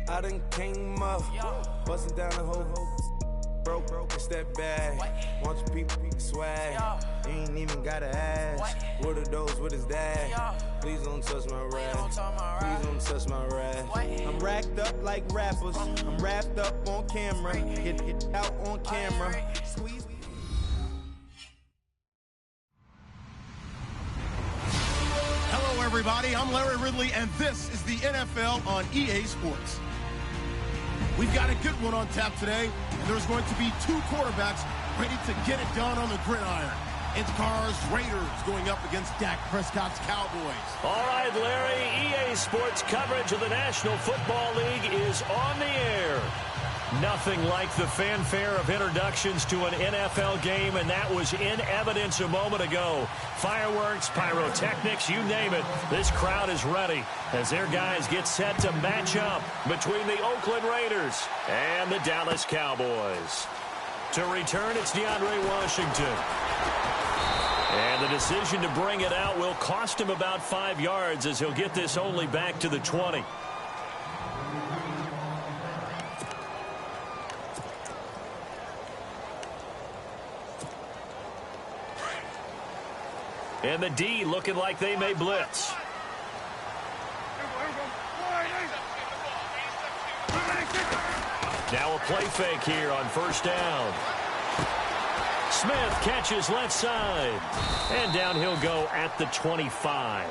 I done came up, busting down the whole broke, it's that bag. Want your people swag, you ain't even gotta ask. What are those, what is that? Please don't touch my rap, please don't touch my rap. I'm racked up like rappers, I'm wrapped up on camera, get out on camera. Squeeze. Hello everybody, I'm Larry Ridley and this is the NFL on EA Sports. We've got a good one on tap today, and there's going to be two quarterbacks ready to get it done on the gridiron. It's Carr's Raiders going up against Dak Prescott's Cowboys. All right, Larry, EA Sports coverage of the National Football League is on the air. Nothing like the fanfare of introductions to an NFL game, and that was in evidence a moment ago. Fireworks, pyrotechnics, you name it. This crowd is ready as their guys get set to match up between the Oakland Raiders and the Dallas Cowboys. To return, it's DeAndre Washington. And the decision to bring it out will cost him about 5 yards as he'll get this only back to the 20. And the D looking like they may blitz. Now a play fake here on first down. Smith catches left side. And down he'll go at the 25.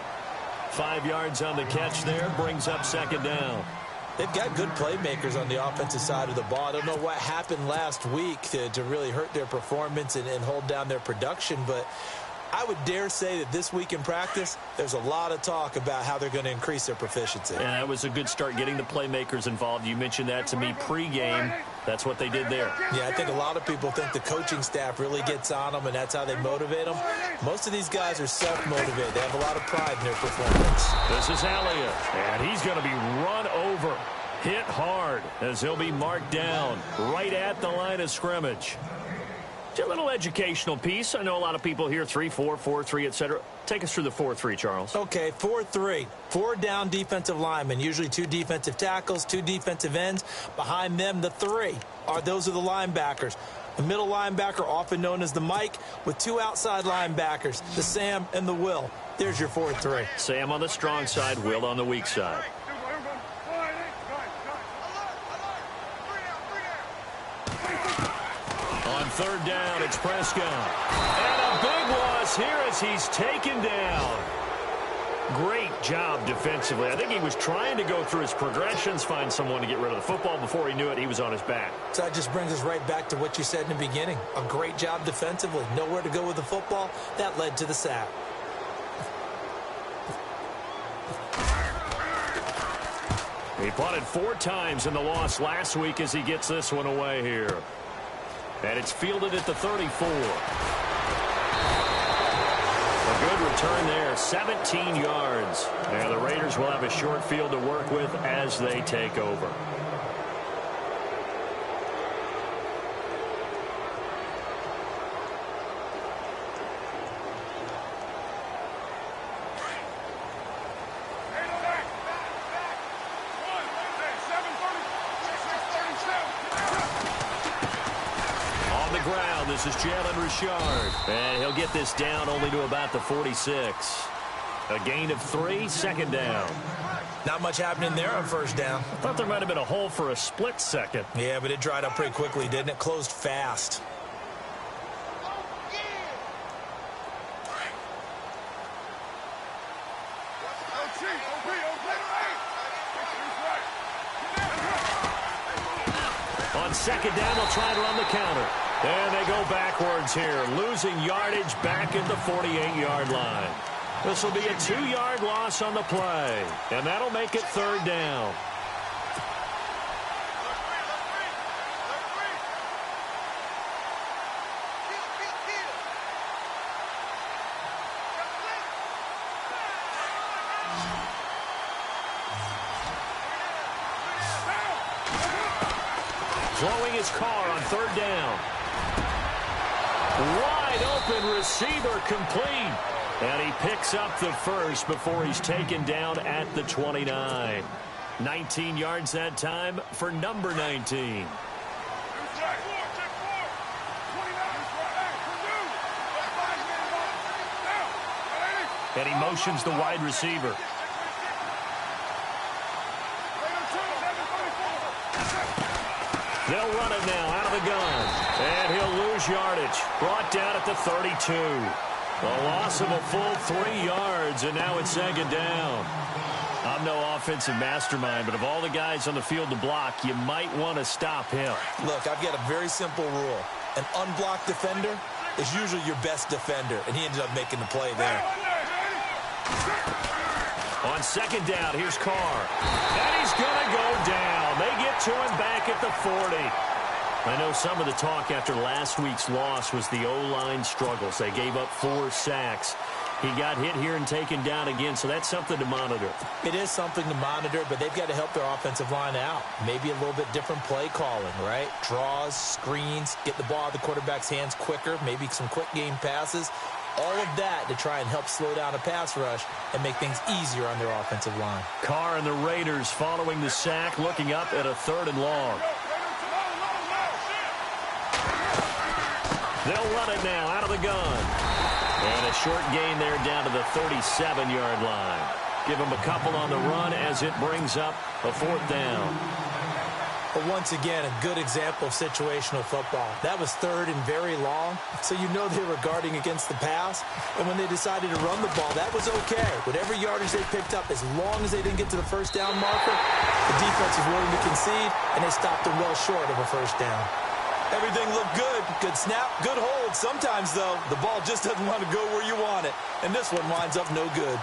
5 yards on the catch there, brings up second down. They've got good playmakers on the offensive side of the ball. I don't know what happened last week to really hurt their performance and hold down their production, but I would dare say that this week in practice, there's a lot of talk about how they're going to increase their proficiency. And that was a good start getting the playmakers involved. You mentioned that to me pregame. That's what they did there. Yeah, I think a lot of people think the coaching staff really gets on them, and that's how they motivate them. Most of these guys are self-motivated. They have a lot of pride in their performance. This is Elliott, and he's going to be run over. Hit hard as he'll be marked down right at the line of scrimmage. A little educational piece. I know a lot of people here 3-4, 4-3, etc. Take us through the 4-3, Charles. Okay, 4-3. 4 down defensive linemen, usually 2 defensive tackles, 2 defensive ends. Behind them, the 3 those are the linebackers. The middle linebacker, often known as the Mike, with 2 outside linebackers, the Sam and the Will. There's your 4-3. Sam on the strong side, Will on the weak side. On third down, it's Prescott. And a big loss here as he's taken down. Great job defensively. I think he was trying to go through his progressions, find someone to get rid of the football. Before he knew it, he was on his back. So that just brings us right back to what you said in the beginning. A great job defensively. Nowhere to go with the football. That led to the sack. He punted 4 times in the loss last week as he gets this one away here. And it's fielded at the 34. A good return there, 17 yards. And the Raiders will have a short field to work with as they take over. This is Jalen Richard, and he'll get this down only to about the 46. A gain of 3, second down. Not much happening there on first down. I thought there might have been a hole for a split second. Yeah, but it dried up pretty quickly, didn't it? Closed fast. On second down, they'll try to run the counter. And they go backwards here, losing yardage back at the 48-yard line. This will be a 2-yard loss on the play, and that'll make it third down. Throwing his car on third down. Wide open receiver complete. And he picks up the first before he's taken down at the 29. 19 yards that time for number 19. And he motions the wide receiver. They'll run it now out of the gun. And he'll lose yardage. Brought down at the 32. A loss of a full 3 yards, and now it's second down. I'm no offensive mastermind, but of all the guys on the field to block, you might want to stop him. Look, I've got a very simple rule. An unblocked defender is usually your best defender, and he ended up making the play there. On second down, here's Carr. And he's going to go down. They get to him back at the 40. I know some of the talk after last week's loss was the O-line struggles. They gave up 4 sacks. He got hit here and taken down again, so that's something to monitor. It is something to monitor, but they've got to help their offensive line out. Maybe a little bit different play calling, right? Draws, screens, get the ball out of the quarterback's hands quicker, maybe some quick game passes. All of that to try and help slow down a pass rush and make things easier on their offensive line. Carr and the Raiders following the sack, looking up at a 3rd and long. They'll run it now out of the gun. And a short gain there down to the 37-yard line. Give him a couple on the run as it brings up a 4th down. But once again, a good example of situational football. That was 3rd and very long, so you know they were guarding against the pass. And when they decided to run the ball, that was okay. Whatever yardage they picked up, as long as they didn't get to the 1st down marker, the defense was willing to concede, and they stopped them well short of a 1st down. Everything looked good. Good snap, good hold. Sometimes, though, the ball just doesn't want to go where you want it. And this one winds up no good.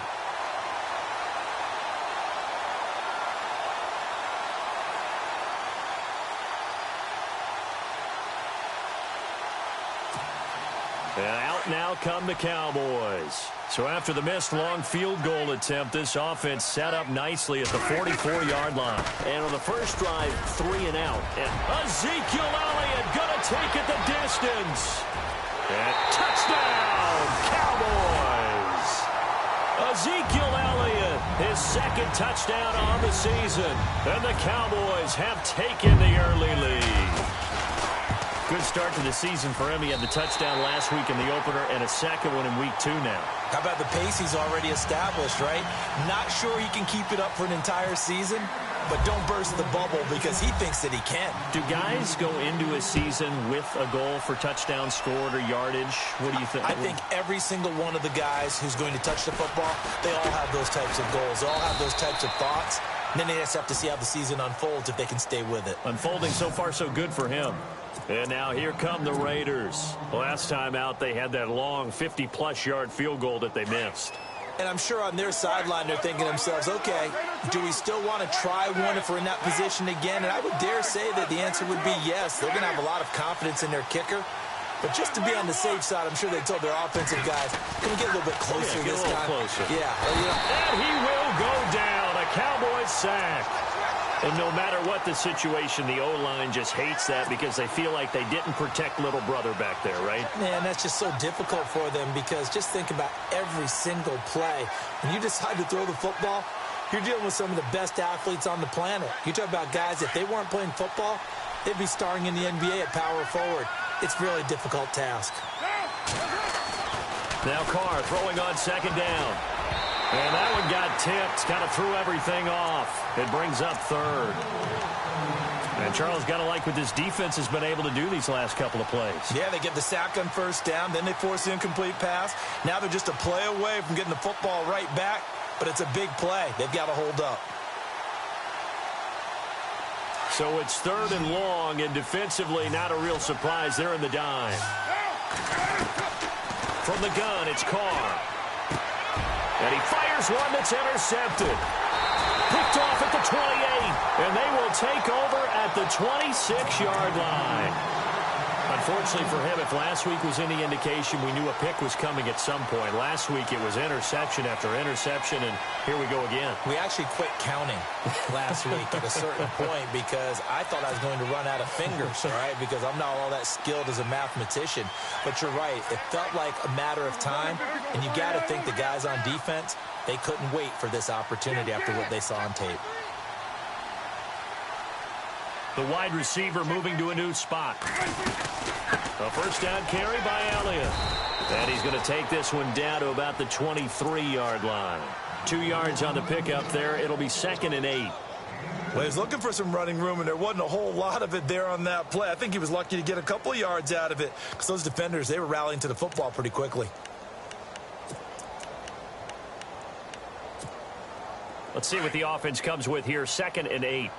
And out now come the Cowboys. So after the missed long field goal attempt, this offense set up nicely at the 44-yard line. And on the first drive, 3 and out. And Ezekiel Elliott going to take it the distance. And touchdown, Cowboys. Ezekiel Elliott, his 2nd touchdown on the season. And the Cowboys have taken the early lead. Good start to the season for him. He had the touchdown last week in the opener and a 2nd one in week 2 now. How about the pace he's already established, right? Not sure he can keep it up for an entire season, but don't burst the bubble because he thinks that he can. Do guys go into a season with a goal for touchdown scored or yardage? What do you think? I think every single one of the guys who's going to touch the football, they all have those types of goals. They all have those types of thoughts. And then they just have to see how the season unfolds if they can stay with it. Unfolding so far so good for him. And now here come the Raiders. Last time out, they had that long 50-plus yard field goal that they missed. And I'm sure on their sideline, they're thinking to themselves, okay, do we still want to try one if we're in that position again? And I would dare say that the answer would be yes. They're going to have a lot of confidence in their kicker. But just to be on the safe side, I'm sure they told their offensive guys, can we get a little bit closer this time? Closer. Yeah. And he will go down. A Cowboys sack. And no matter what the situation, the O-line just hates that because they feel like they didn't protect little brother back there, right? Man, that's just so difficult for them because just think about every single play. When you decide to throw the football, you're dealing with some of the best athletes on the planet. You talk about guys, if they weren't playing football, they'd be starring in the NBA at power forward. It's a really difficult task. Now Carr throwing on 2nd down. And that one got tipped, kind of threw everything off. It brings up 3rd. And Charles, got to like what this defense has been able to do these last couple of plays. Yeah, they get the sack on 1st down, then they force the incomplete pass. Now they're just a play away from getting the football right back, but it's a big play. They've got to hold up. So it's 3rd and long, and defensively, not a real surprise. They're in the dime. From the gun, it's Carr. And he fires one that's intercepted. Picked off at the 28. And they will take over at the 26-yard line. unfortunately for him, if last week was any indication, we knew a pick was coming at some point. Last week it was interception after interception, and here we go again. We actually quit counting last week at a certain point because I thought I was going to run out of fingers, all right, because I'm not all that skilled as a mathematician. But you're right. It felt like a matter of time, and you got to think the guys on defense, they couldn't wait for this opportunity after what they saw on tape. The wide receiver moving to a new spot. A first down carry by Elliott. And he's going to take this one down to about the 23-yard line. 2 yards on the pickup there. It'll be 2nd and 8. Well, he was looking for some running room, and there wasn't a whole lot of it there on that play. I think he was lucky to get a couple of yards out of it because those defenders, they were rallying to the football pretty quickly. Let's see what the offense comes with here. 2nd and 8.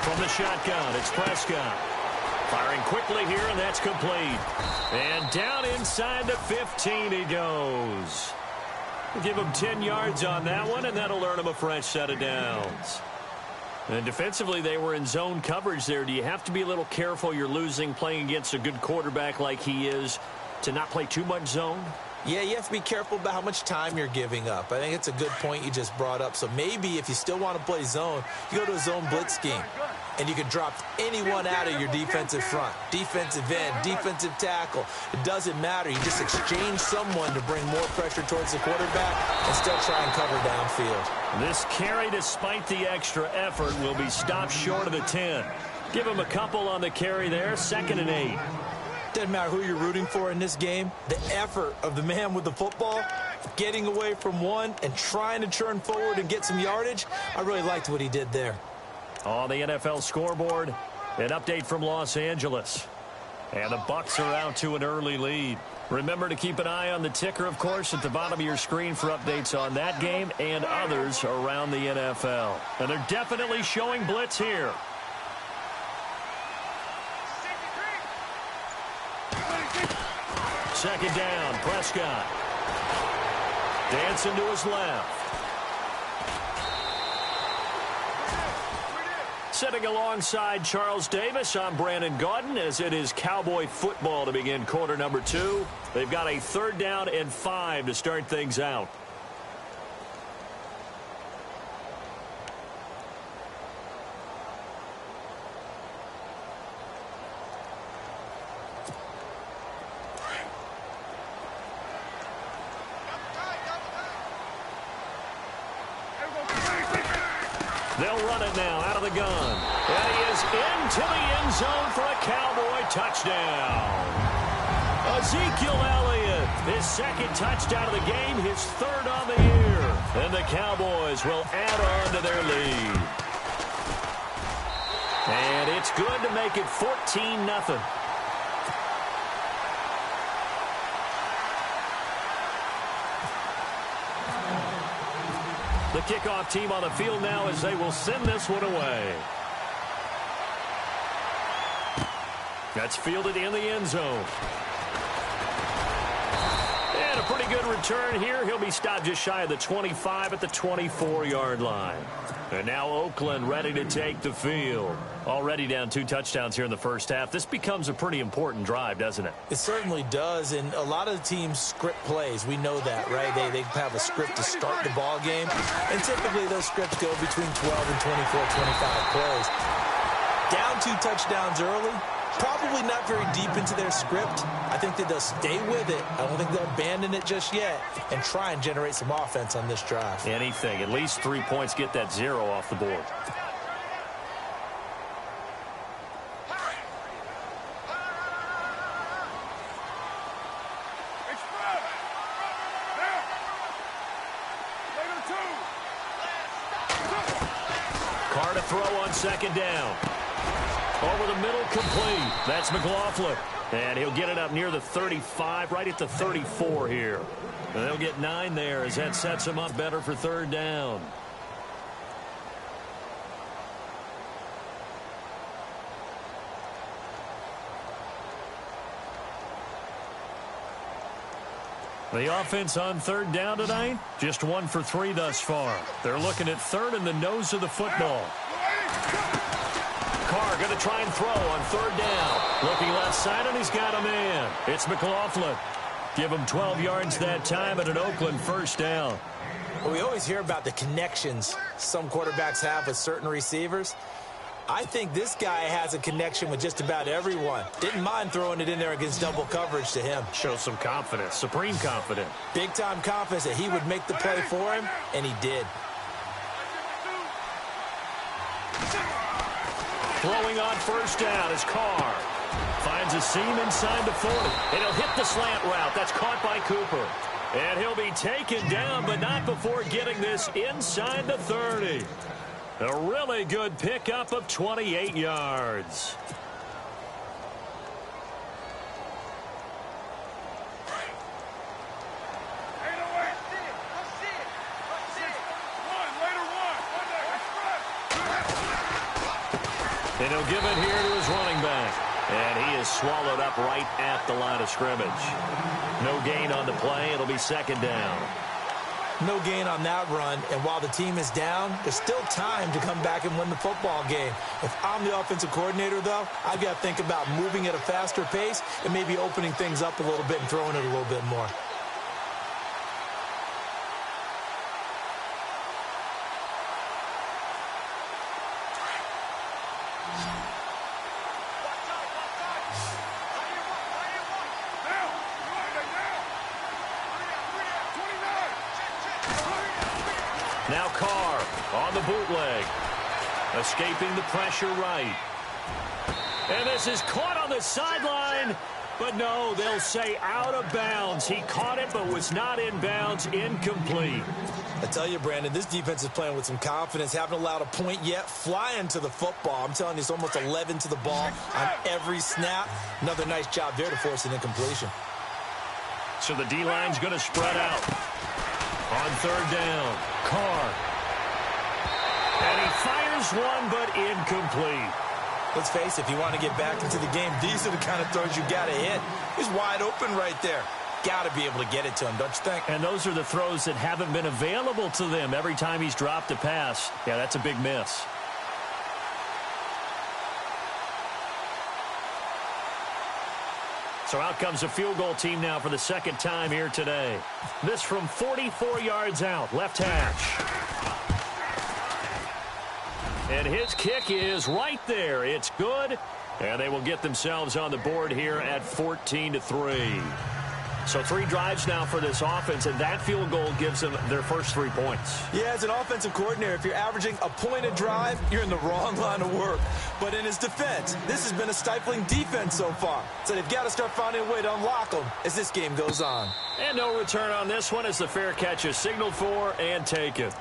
From the shotgun, it's Prescott. Firing quickly here, and that's complete. And down inside the 15 he goes. We'll give him 10 yards on that one, and that'll earn him a fresh set of downs. And defensively, they were in zone coverage there. Do you have to be a little careful? You're losing playing against a good quarterback like he is to not play too much zone? Yeah, you have to be careful about how much time you're giving up. I think it's a good point you just brought up. So maybe if you still want to play zone, you go to a zone blitz scheme. And you can drop anyone out of your defensive front. Defensive end, defensive tackle. It doesn't matter. You just exchange someone to bring more pressure towards the quarterback and still try and cover downfield. This carry, despite the extra effort, will be stopped short of the 10. Give him a couple on the carry there. 2nd and 8. Doesn't matter who you're rooting for in this game. The effort of the man with the football, getting away from one and trying to turn forward and get some yardage, I really liked what he did there. On the NFL scoreboard, an update from Los Angeles. And the Bucks are out to an early lead. Remember to keep an eye on the ticker, of course, at the bottom of your screen for updates on that game and others around the NFL. And they're definitely showing blitz here. Second down, Prescott. Dancing to his left. Sitting alongside Charles Davis, I'm Brandon Gaudin, as it is Cowboy football to begin quarter number 2. They've got a 3rd down and 5 to start things out. They'll run it now out of the gun. And he is into the end zone for a Cowboy touchdown. Ezekiel Elliott, his 2nd touchdown of the game, his 3rd on the year. And the Cowboys will add on to their lead. And it's good to make it 14-0. The kickoff team on the field now as they will send this one away. That's fielded in the end zone. And a pretty good return here. He'll be stopped just shy of the 25 at the 24-yard line. And now Oakland ready to take the field. Already down 2 touchdowns here in the first half. This becomes a pretty important drive, doesn't it? It certainly does, and a lot of the teams script plays. We know that, right? They have a script to start the ball game, and typically those scripts go between 12 and 24, 25 plays. Down 2 touchdowns early, probably not very deep into their script. I think that they'll stay with it. I don't think they'll abandon it just yet and try and generate some offense on this drive. Anything. At least 3 points, get that 0 off the board. Carr to throw on 2nd down. Over the middle, complete. That's McLaughlin. And he'll get it up near the 35, right at the 34 here. And they'll get 9 there as that sets him up better for 3rd down. The offense on third down tonight, just 1 for 3 thus far. They're looking at third in the nose of the football. Carr going to try and throw on third down. Looking left side, and he's got a man. It's McLaughlin. Give him 12 yards that time and an Oakland first down. Well, we always hear about the connections some quarterbacks have with certain receivers. I think this guy has a connection with just about everyone. Didn't mind throwing it in there against double coverage to him. Shows some confidence, supreme confidence. Big-time confidence that he would make the play for him, and he did. Throwing on first down is Carr. Finds a seam inside the 40. And he'll hit the slant route. That's caught by Cooper. And he'll be taken down, but not before getting this inside the 30. A really good pickup of 28 yards. And he'll give it here to his running back. And he is swallowed up right at the line of scrimmage. No gain on the play. It'll be second down. No gain on that run, and while the team is down, there's still time to come back and win the football game. If I'm the offensive coordinator, though, I've got to think about moving at a faster pace and maybe opening things up a little bit and throwing it a little bit more. Now Carr on the bootleg. Escaping the pressure right. And this is caught on the sideline. But no, they'll say out of bounds. He caught it but was not in bounds. Incomplete. I tell you, Brandon, this defense is playing with some confidence. Haven't allowed a point yet. Flying to the football. I'm telling you, it's almost 11 to the ball on every snap. Another nice job there to force an incompletion. So the D-line's going to spread out. On third down, Carr. And he fires one, but incomplete. Let's face it, if you want to get back into the game, these are the kind of throws you got to hit. He's wide open right there. Got to be able to get it to him, don't you think? And those are the throws that haven't been available to them every time he's dropped a pass. Yeah, that's a big miss. So out comes a field goal team now for the second time here today. This from 44 yards out, left hash. And his kick is right there. It's good. And they will get themselves on the board here at 14-3. So 3 drives now for this offense, and that field goal gives them their first 3 points. Yeah, as an offensive coordinator, if you're averaging a point a drive, you're in the wrong line of work. But in his defense, this has been a stifling defense so far. So they've got to start finding a way to unlock them as this game goes on. And no return on this one as the fair catch is signaled for and taken.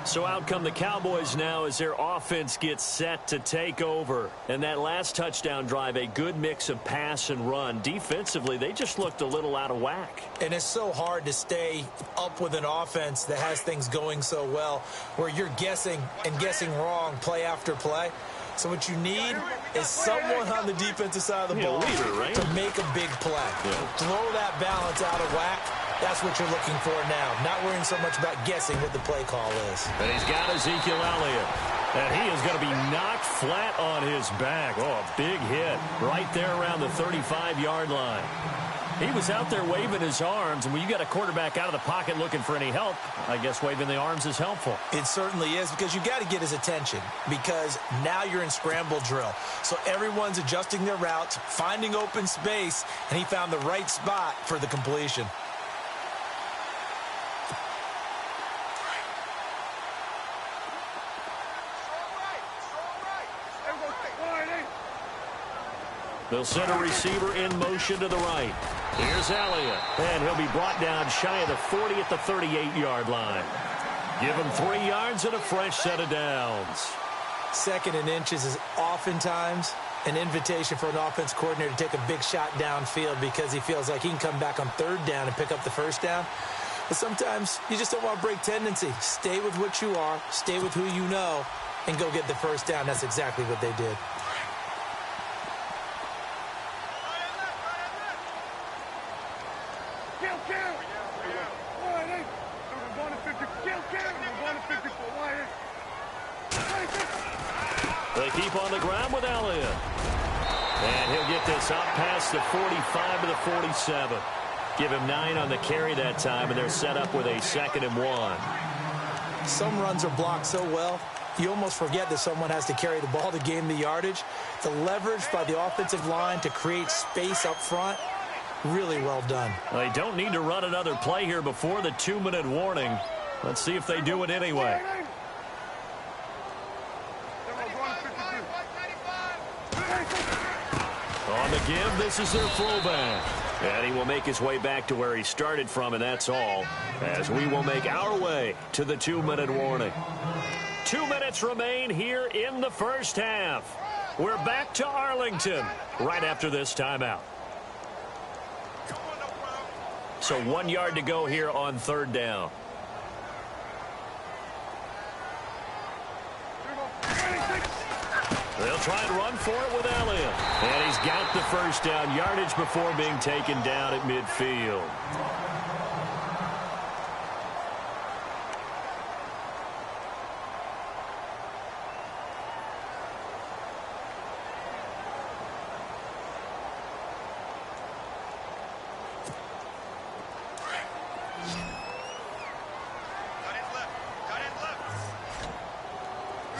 So out come the Cowboys now as their offense gets set to take over. And that last touchdown drive, a good mix of pass and run. Defensively, they just looked a little out of whack. And it's so hard to stay up with an offense that has things going so well, where you're guessing and guessing wrong play after play. So what you need is someone on the defensive side of the ball to make a big play. Yeah. Throw that balance out of whack. That's what you're looking for now. Not worrying so much about guessing what the play call is. And he's got Ezekiel Elliott. And he is going to be knocked flat on his back. Oh, a big hit right there around the 35-yard line. He was out there waving his arms, and when you got a quarterback out of the pocket looking for any help, I guess waving the arms is helpful. It certainly is, because you got to get his attention, because now you're in scramble drill. So everyone's adjusting their routes, finding open space, and he found the right spot for the completion. They'll send a receiver in motion to the right. Here's Elliott, and he'll be brought down shy of the 40 at the 38-yard line. Give him 3 yards and a fresh set of downs. 2nd and inches is oftentimes an invitation for an offense coordinator to take a big shot downfield because he feels like he can come back on 3rd down and pick up the 1st down. But sometimes you just don't want to break tendency. Stay with what you are, stay with who you know, and go get the 1st down. That's exactly what they did. They keep on the ground with Elliott. And he'll get this up past the 45 to the 47. Give him 9 on the carry that time, and they're set up with a 2nd and 1. Some runs are blocked so well, you almost forget that someone has to carry the ball to gain the yardage. The leverage by the offensive line to create space up front, really well done. They don't need to run another play here before the 2-minute warning. Let's see if they do it anyway. On the give, this is their fullback. And he will make his way back to where he started from, and that's all, as we will make our way to the 2-minute warning. 2 minutes remain here in the first half. We're back to Arlington right after this timeout. So 1 yard to go here on 3rd down. They'll try and run for it with Elliott. And he's got the first down yardage before being taken down at midfield.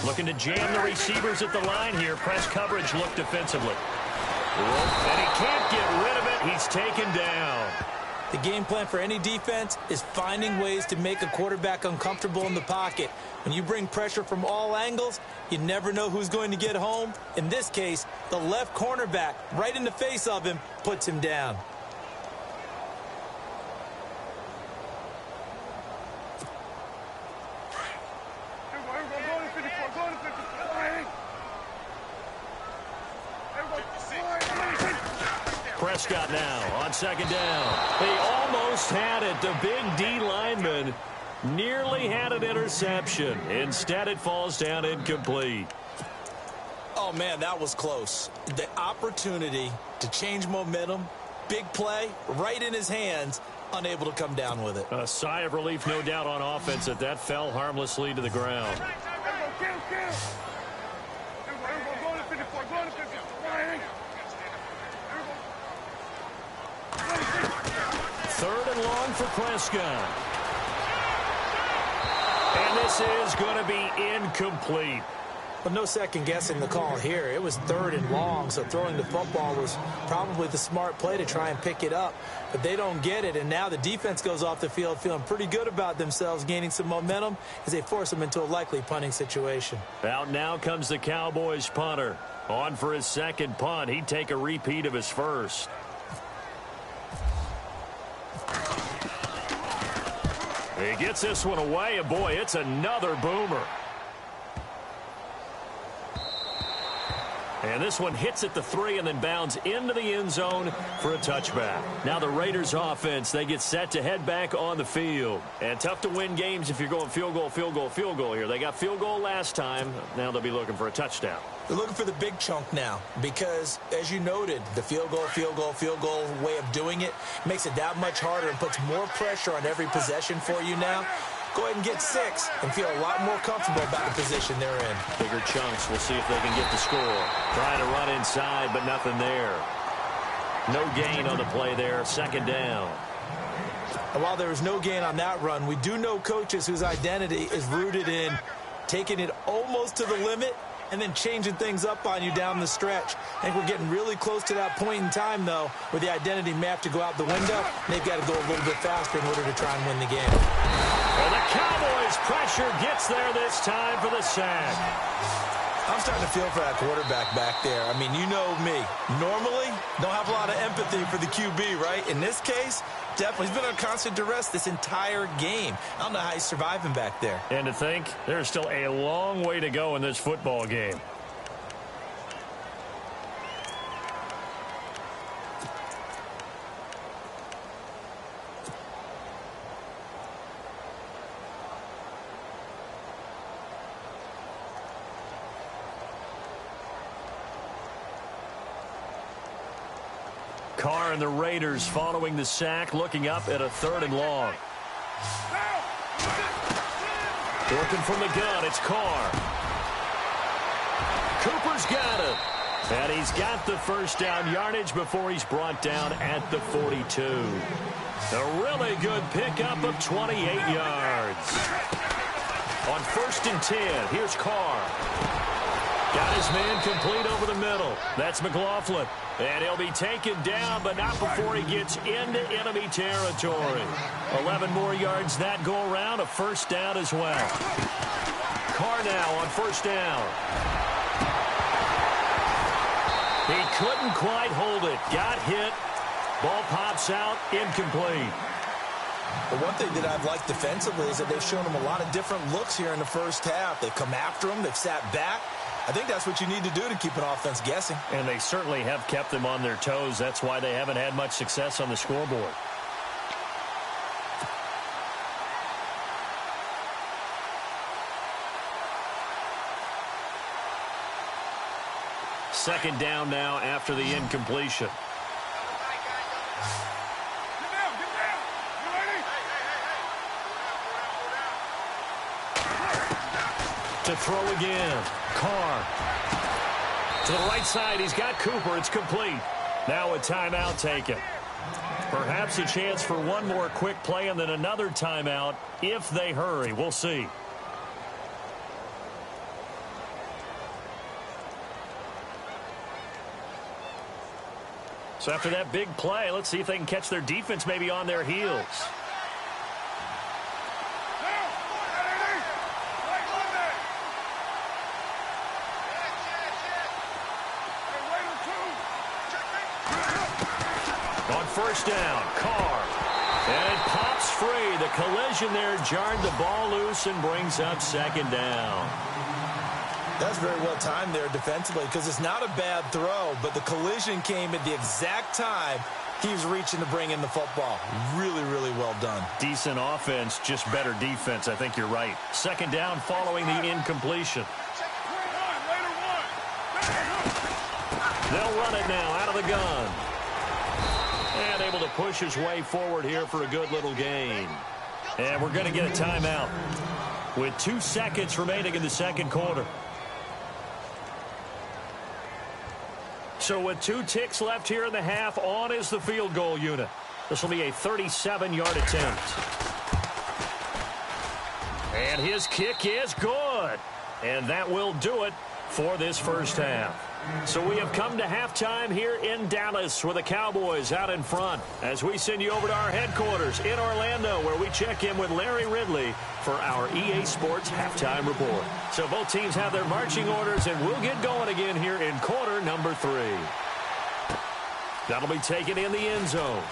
Looking to jam the receivers at the line here. Press coverage look defensively. And he can't get rid of it. He's taken down. The game plan for any defense is finding ways to make a quarterback uncomfortable in the pocket. When you bring pressure from all angles, you never know who's going to get home. In this case, the left cornerback, right in the face of him, puts him down. Prescott now on 2nd down. They almost had it. The big D lineman nearly had an interception. Instead, it falls down incomplete. Oh, man, that was close. The opportunity to change momentum, big play, right in his hands, unable to come down with it. A sigh of relief, no doubt, on offense that fell harmlessly to the ground. 3rd and long for Prescott. And this is going to be incomplete. But no second guessing the call here. It was 3rd and long, so throwing the football was probably the smart play to try and pick it up. But they don't get it, and now the defense goes off the field feeling pretty good about themselves, gaining some momentum as they force them into a likely punting situation. Out now comes the Cowboys punter. On for his 2nd punt. He'd take a repeat of his first. He gets this one away, and boy, it's another boomer. And this one hits at the 3 and then bounds into the end zone for a touchback. Now the Raiders offense, they get set to head back on the field. And tough to win games if you're going field goal, field goal, field goal here. They got field goal last time. Now they'll be looking for a touchdown. They're looking for the big chunk now because, as you noted, the field goal way of doing it makes it that much harder and puts more pressure on every possession for you now. Go ahead and get 6 and feel a lot more comfortable about the position they're in. Bigger chunks. We'll see if they can get the score. Trying to run inside, but nothing there. No gain on the play there. 2nd down. And while there was no gain on that run, we do know coaches whose identity is rooted in taking it almost to the limit and then changing things up on you down the stretch. I think we're getting really close to that point in time, though, where the identity may have to go out the window. They've got to go a little bit faster in order to try and win the game. And the Cowboys' pressure gets there this time for the sack. I'm starting to feel for that quarterback back there. I mean, you know me. Normally, don't have a lot of empathy for the QB, right? In this case, definitely. He's been under constant duress this entire game. I don't know how he's surviving back there. And to think, there's still a long way to go in this football game. Carr and the Raiders following the sack, looking up at a 3rd and long. Working from the gun, it's Carr. Cooper's got it. And he's got the first down yardage before he's brought down at the 42. A really good pickup of 28 yards. On 1st and 10, here's Carr. Got his man complete over the middle. That's McLaughlin. And he'll be taken down, but not before he gets into enemy territory. 11 more yards that go around, a first down as well. Carr now on 1st down. He couldn't quite hold it. Got hit. Ball pops out, incomplete. The one thing that I've liked defensively is that they've shown him a lot of different looks here in the first half. They've come after him. They've sat back. I think that's what you need to do to keep an offense guessing. And they certainly have kept them on their toes. That's why they haven't had much success on the scoreboard. Second down now after the incompletion. To throw again. Carr. To the right side. He's got Cooper. It's complete. Now a timeout taken. Perhaps a chance for one more quick play and then another timeout if they hurry. We'll see. So after that big play, let's see if they can catch their defense maybe on their heels. On 1st down, Carr. And it pops free. The collision there jarred the ball loose and brings up 2nd down. That's very well timed there defensively because it's not a bad throw, but the collision came at the exact time he was reaching to bring in the football. Really, really well done. Decent offense, just better defense. I think you're right. 2nd down following the incompletion. They'll run it now out of the gun. And able to push his way forward here for a good little gain. And we're going to get a timeout with 2 seconds remaining in the 2nd quarter. So with 2 ticks left here in the half, on is the field goal unit. This will be a 37-yard attempt. And his kick is good. And that will do it for this first half. So we have come to halftime here in Dallas with the Cowboys out in front as we send you over to our headquarters in Orlando where we check in with Larry Ridley for our EA Sports Halftime Report. So both teams have their marching orders and we'll get going again here in quarter number 3. That'll be taken in the end zone.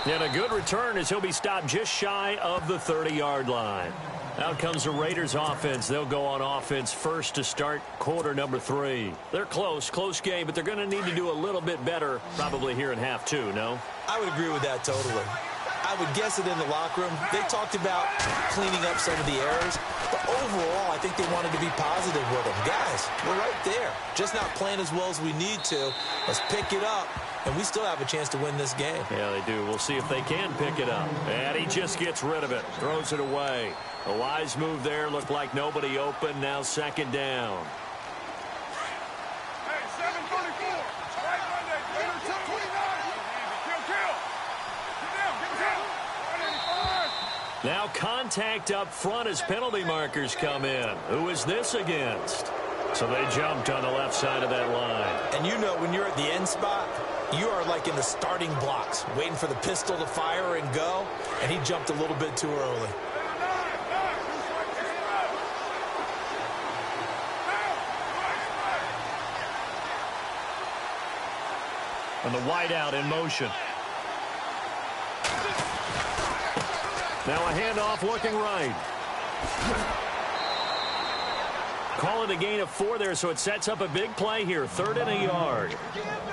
And a good return as he'll be stopped just shy of the 30-yard line. Out comes the Raiders offense. They'll go on offense first to start quarter number 3. They're close game, but they're going to need to do a little bit better probably here in half 2, no? I would agree with that totally. I would guess it in the locker room. They talked about cleaning up some of the errors, but overall, I think they wanted to be positive with them. Guys, we're right there. Just not playing as well as we need to. Let's pick it up, and we still have a chance to win this game. Yeah, they do. We'll see if they can pick it up. And he just gets rid of it, throws it away. A wise move there. Looked like nobody open. Now 2nd down. Hey, 7:34. Right Monday. 29. Kill. Get down. 185. Now contact up front as penalty markers come in. Who is this against? So they jumped on the left side of that line. And you know when you're at the end spot, you are like in the starting blocks, waiting for the pistol to fire and go, and he jumped a little bit too early. And the wideout in motion. Now a handoff looking right. Call it a gain of 4 there, so it sets up a big play here. 3rd and a yard.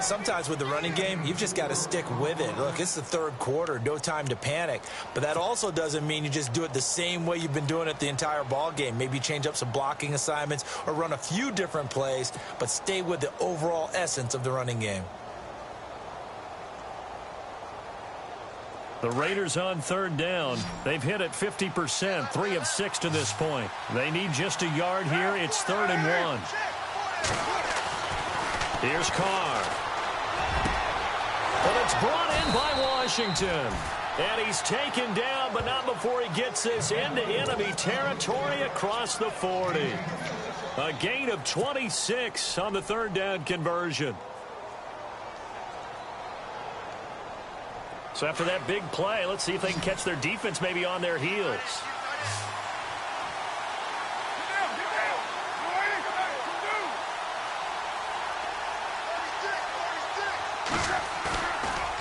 Sometimes with the running game, you've just got to stick with it. Look, it's the 3rd quarter, no time to panic. But that also doesn't mean you just do it the same way you've been doing it the entire ball game. Maybe change up some blocking assignments or run a few different plays, but stay with the overall essence of the running game. The Raiders on third down. They've hit it 50%, 3 of 6 to this point. They need just a yard here. It's 3rd and 1. Here's Carr. But it's brought in by Washington. And he's taken down, but not before he gets this into enemy territory across the 40. A gain of 26 on the 3rd down conversion. So after that big play, let's see if they can catch their defense maybe on their heels.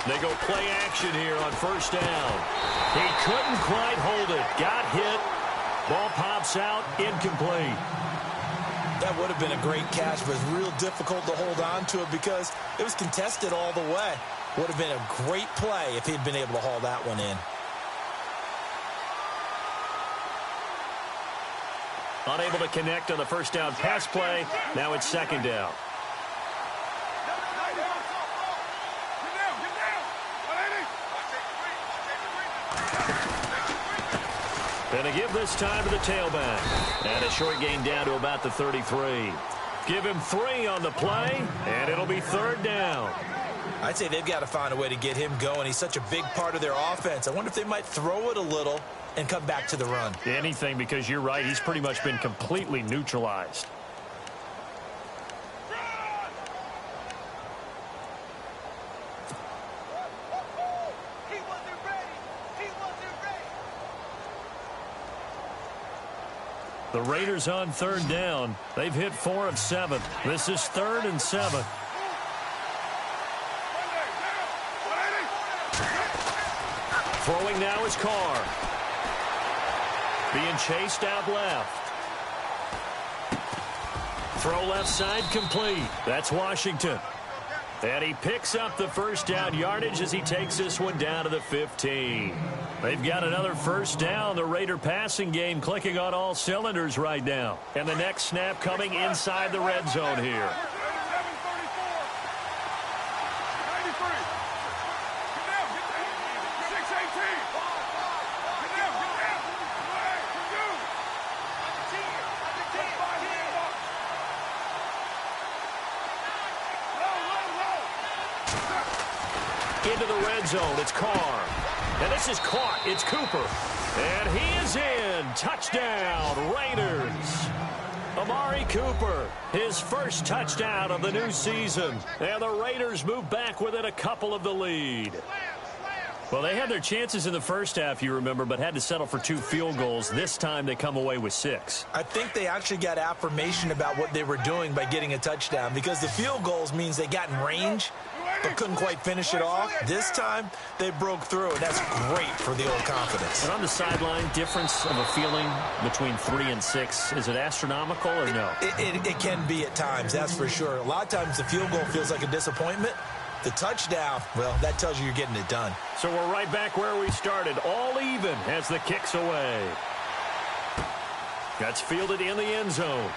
They go play action here on 1st down. He couldn't quite hold it. Got hit. Ball pops out. Incomplete. That would have been a great catch, but it's real difficult to hold on to it because it was contested all the way. Would have been a great play if he'd been able to haul that one in. Unable to connect on the 1st down pass play. Now it's 2nd down. Going to give this time to the tailback. And a short gain down to about the 33. Give him 3 on the play, and it'll be 3rd down. I'd say they've got to find a way to get him going. He's such a big part of their offense. I wonder if they might throw it a little and come back to the run. Anything, because you're right. He's pretty much been completely neutralized. The Raiders on 3rd down. They've hit 4 of 7. This is 3rd and 7. Throwing now is Carr. Being chased out left. Throw left side complete. That's Washington. And he picks up the 1st down yardage as he takes this one down to the 15. They've got another 1st down. The Raider passing game clicking on all cylinders right now. And the next snap coming inside the red zone here. Into the red zone. It's Carr. And this is caught. It's Cooper. And he is in. Touchdown, Raiders. Amari Cooper, his 1st touchdown of the new season. And the Raiders move back within a couple of the lead. Well, they had their chances in the 1st half, you remember, but had to settle for 2 field goals. This time they come away with 6. I think they actually got affirmation about what they were doing by getting a touchdown because the field goals means they got in range but couldn't quite finish it off. This time, they broke through, and that's great for the old confidence. And on the sideline, difference of a feeling between 3 and 6, is it astronomical or no? It can be at times, that's for sure. A lot of times the field goal feels like a disappointment. The touchdown, well, that tells you you're getting it done. So we're right back where we started, all even as the kick's away. That's fielded in the end zone.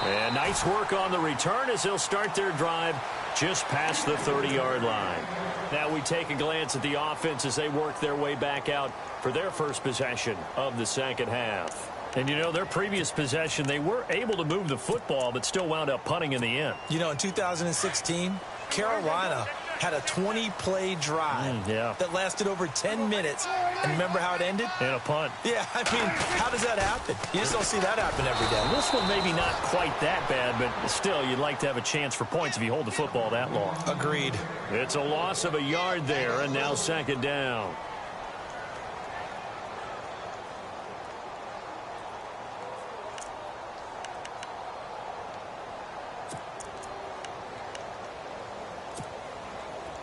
And nice work on the return as they'll start their drive just past the 30-yard line. Now we take a glance at the offense as they work their way back out for their 1st possession of the 2nd half. And, you know, their previous possession, they were able to move the football but still wound up punting in the end. You know, in 2016, Carolina had a 20-play drive that lasted over 10 minutes. And remember how it ended? In a punt. Yeah, I mean, how does that happen? You just don't see that happen every day. This one maybe not quite that bad, but still, you'd like to have a chance for points if you hold the football that long. Agreed. It's a loss of a yard there, and now 2nd down.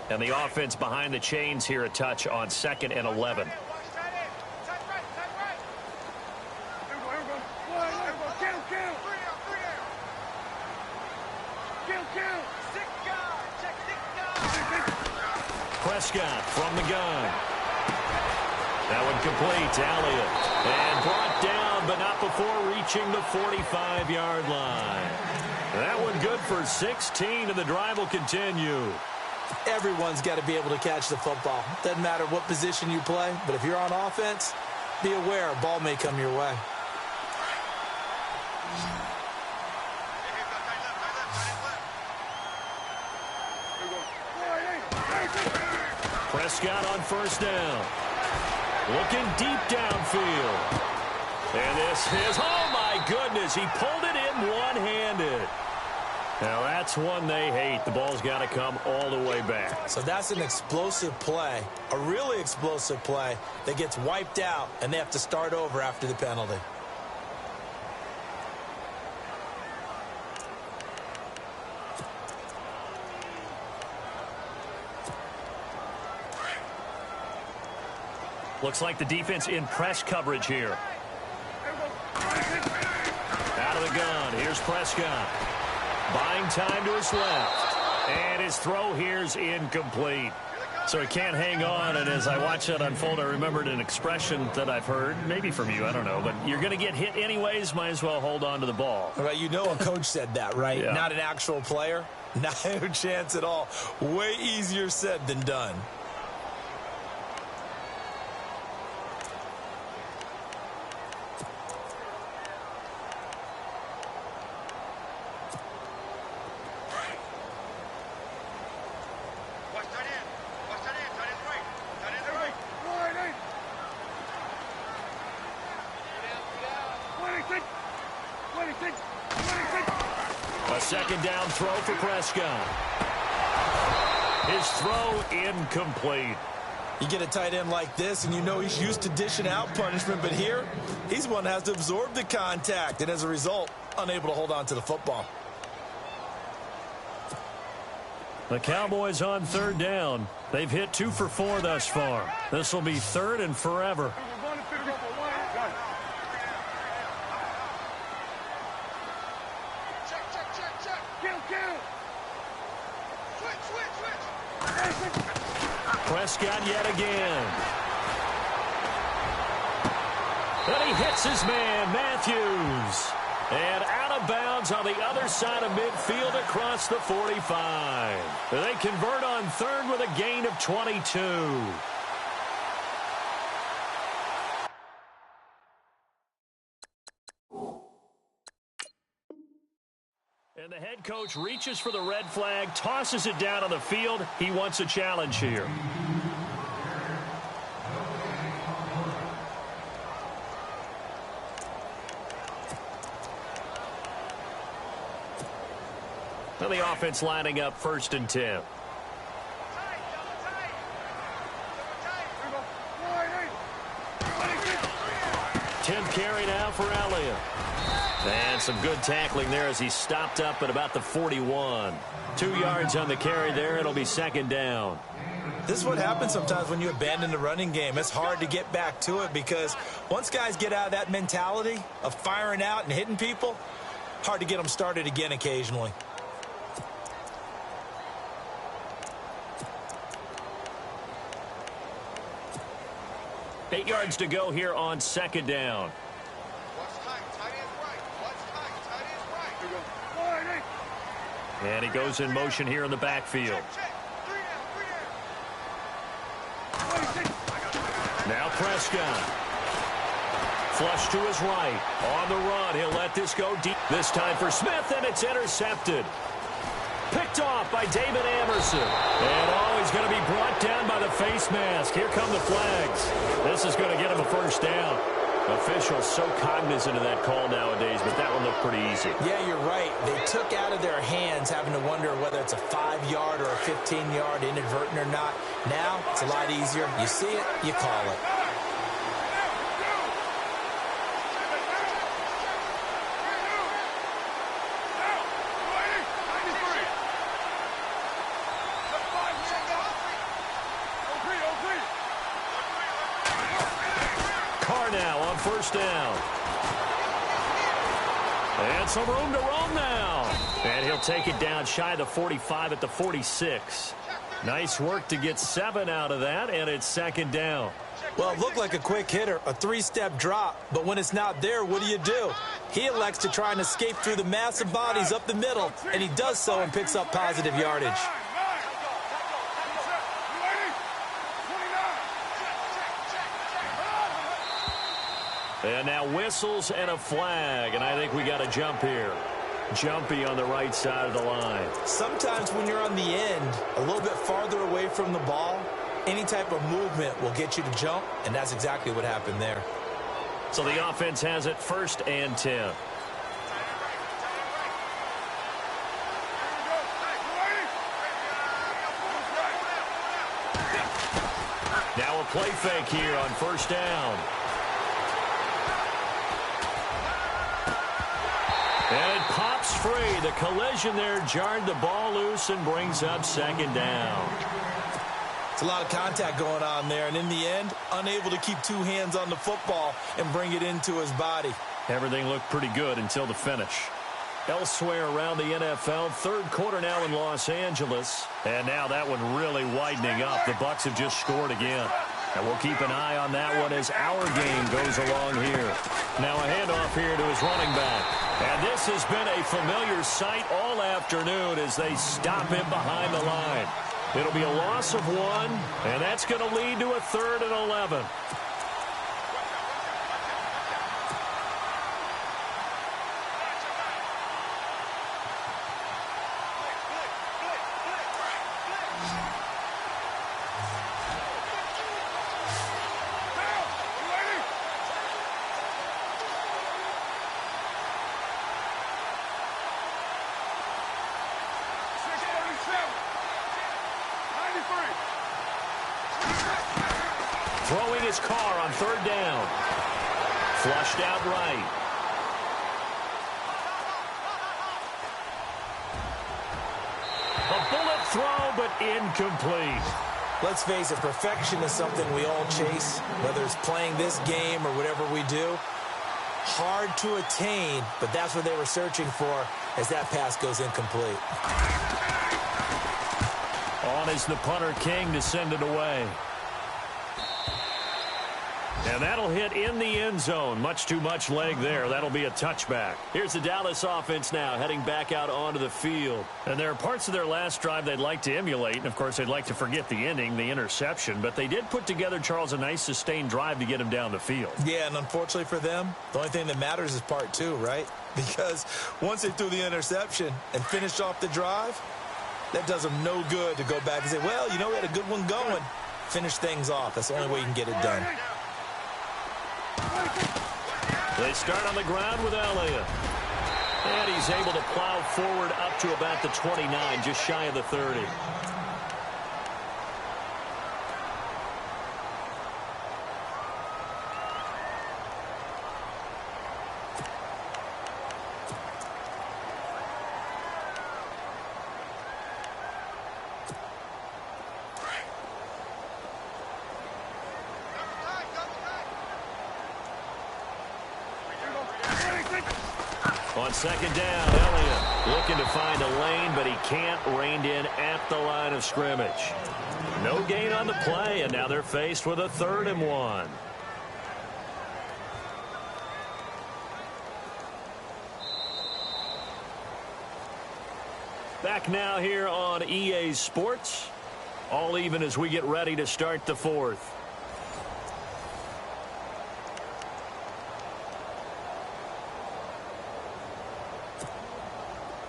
And the offense behind the chains here a touch on 2nd and 11. Prescott from the gun. That one complete to Elliott. And brought down, but not before reaching the 45-yard line. That one good for 16, and the drive will continue. Everyone's got to be able to catch the football. Doesn't matter what position you play, but if you're on offense, be aware a ball may come your way. Prescott on first down. Looking deep downfield. And this is, oh my goodness, he pulled it in one-handed. Now that's one they hate. The ball's got to come all the way back. So that's an explosive play, a really explosive play that gets wiped out, and they have to start over after the penalty. Looks like the defense in press coverage here. Out of the gun, here's Prescott. Buying time to his left. And his throw here's incomplete. So he can't hang on, and as I watch that unfold, I remembered an expression that I've heard, maybe from you, I don't know, but you're going to get hit anyways, might as well hold on to the ball. Right, you know a coach said that, right? Yeah. Not an actual player. Not a chance at all. Way easier said than done. A second down throw for Prescott. His throw incomplete. You get a tight end like this, and you know he's used to dishing out punishment, but here, he's one that has to absorb the contact, and as a result, unable to hold on to the football. The Cowboys on third down. They've hit 2 for 4 thus far. This will be third and forever. Prescott yet again. And he hits his man, Matthews. And out of bounds on the other side of midfield across the 45. They convert on third with a gain of 22. And the head coach reaches for the red flag, tosses it down on the field. He wants a challenge here. Well, the offense lining up 1st and 10. Tenth carry now for Elliott. And some good tackling there as he stopped up at about the 41. 2 yards on the carry there. It'll be 2nd down. This is what happens sometimes when you abandon the running game. It's hard to get back to it because once guys get out of that mentality of firing out and hitting people, hard to get them started again occasionally. Eight yards to go here on 2nd down. And he goes in motion here in the backfield. Now Prescott. Flush to his right. On the run. He'll let this go deep. This time for Smith, and it's intercepted. Picked off by David Amerson. And he's going to be brought down by the face mask. Here come the flags. This is going to get him a 1st down. Officials so cognizant of that call nowadays, but that one looked pretty easy. Yeah, you're right. They took out of their hands having to wonder whether it's a 5-yard or a 15-yard inadvertent or not. Now, it's a lot easier. You see it, you call it. Now on 1st down. And some room to roam now. And he'll take it down shy of the 45 at the 46. Nice work to get 7 out of that, and it's 2nd down. Well, it looked like a quick hitter, a 3-step drop, but when it's not there, what do? He elects to try and escape through the massive bodies up the middle, and he does so and picks up positive yardage. And now whistles and a flag, and I think we got a jump here. Jumpy on the right side of the line. Sometimes when you're on the end, a little bit farther away from the ball, any type of movement will get you to jump, and that's exactly what happened there. So the offense has it 1st and 10. Now a play fake here on 1st down. And it pops free. The collision there jarred the ball loose and brings up 2nd down. It's a lot of contact going on there, and in the end, unable to keep 2 hands on the football and bring it into his body. Everything looked pretty good until the finish. Elsewhere around the NFL, 3rd quarter now in Los Angeles. And now that one really widening up. The Bucs have just scored again. And we'll keep an eye on that one as our game goes along here. Now a handoff here to his running back. And this has been a familiar sight all afternoon as they stop him behind the line. It'll be a loss of 1, and that's going to lead to a 3rd and 11. Throwing his car on 3rd down. Flushed out right. A bullet throw, but incomplete. Let's face it, perfection is something we all chase, whether it's playing this game or whatever we do. Hard to attain, but that's what they were searching for as that pass goes incomplete. On is the punter, King, to send it away. And that'll hit in the end zone. Much too much leg there. That'll be a touchback. Here's the Dallas offense now heading back out onto the field. And there are parts of their last drive they'd like to emulate. And, of course, they'd like to forget the ending, the interception. But they did put together, Charles, a nice sustained drive to get him down the field. Yeah, and unfortunately for them, the only thing that matters is part 2, right? Because once they threw the interception and finished off the drive, that does them no good to go back and say, well, you know, we had a good one going. Finish things off. That's the only way you can get it done. They start on the ground with Elliott. And he's able to plow forward up to about the 29, just shy of the 30. On 2nd down, Elliott looking to find a lane, but he can't. Reined in at the line of scrimmage. No gain on the play, and now they're faced with a 3rd and 1. Back now here on EA Sports. All even as we get ready to start the 4th.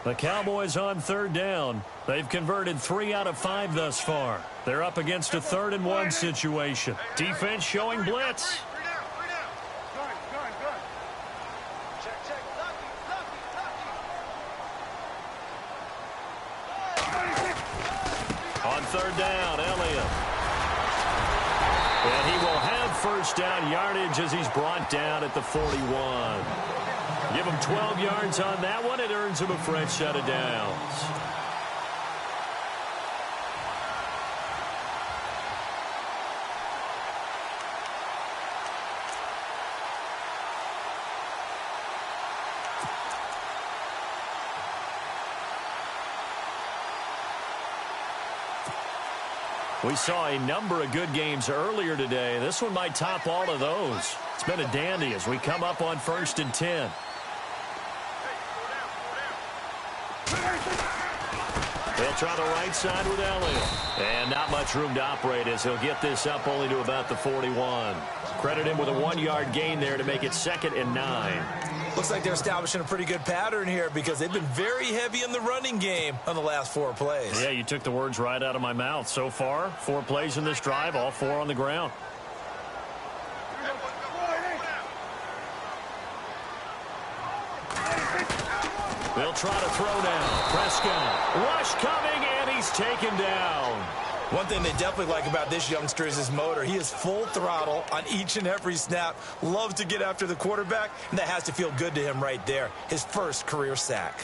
The Cowboys on 3rd down. They've converted 3 out of 5 thus far. They're up against a 3rd and 1 situation. Defense showing blitz. On 3rd down, Elliott. And he will have 1st down yardage as he's brought down at the 41. Give him 12 yards on that one. It earns him a fresh set of downs. We saw a number of good games earlier today. This one might top all of those. It's been a dandy as we come up on 1st and 10. try the right side with Elliott. And not much room to operate as he'll get this up only to about the 41. Credit him with a 1-yard gain there to make it 2nd and 9. Looks like they're establishing a pretty good pattern here because they've been very heavy in the running game on the last 4 plays. Yeah, you took the words right out of my mouth. So far, 4 plays in this drive, all 4 on the ground. They'll try to throw down. Prescott. Rush coming, and he's taken down. One thing they definitely like about this youngster is his motor. He is full throttle on each and every snap. Loves to get after the quarterback, and that has to feel good to him right there. His first career sack.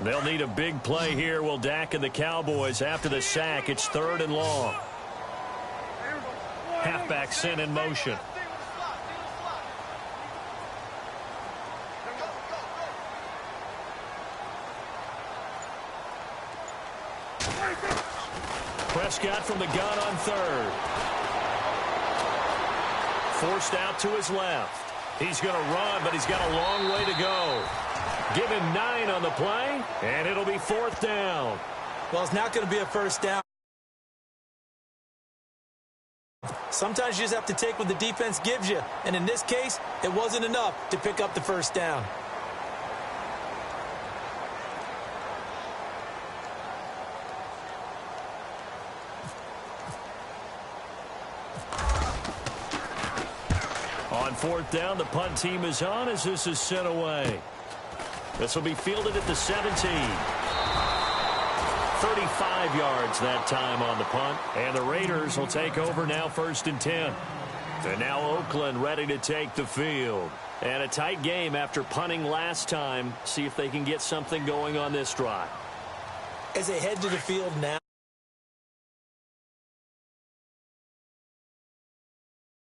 They'll need a big play here. Will Dak and the Cowboys after the sack. It's 3rd and long. Halfback sent in motion. Prescott from the gun on 3rd. Forced out to his left. He's going to run, but he's got a long way to go. Give him 9 on the play, and it'll be 4th down. Well, it's not going to be a first down. Sometimes you just have to take what the defense gives you, and in this case, it wasn't enough to pick up the first down. On 4th down, the punt team is on as this is sent away. This will be fielded at the 17. 35 yards that time on the punt. And the Raiders will take over now 1st and 10. And now Oakland ready to take the field. And a tight game after punting last time. See if they can get something going on this drive. As they head to the field now.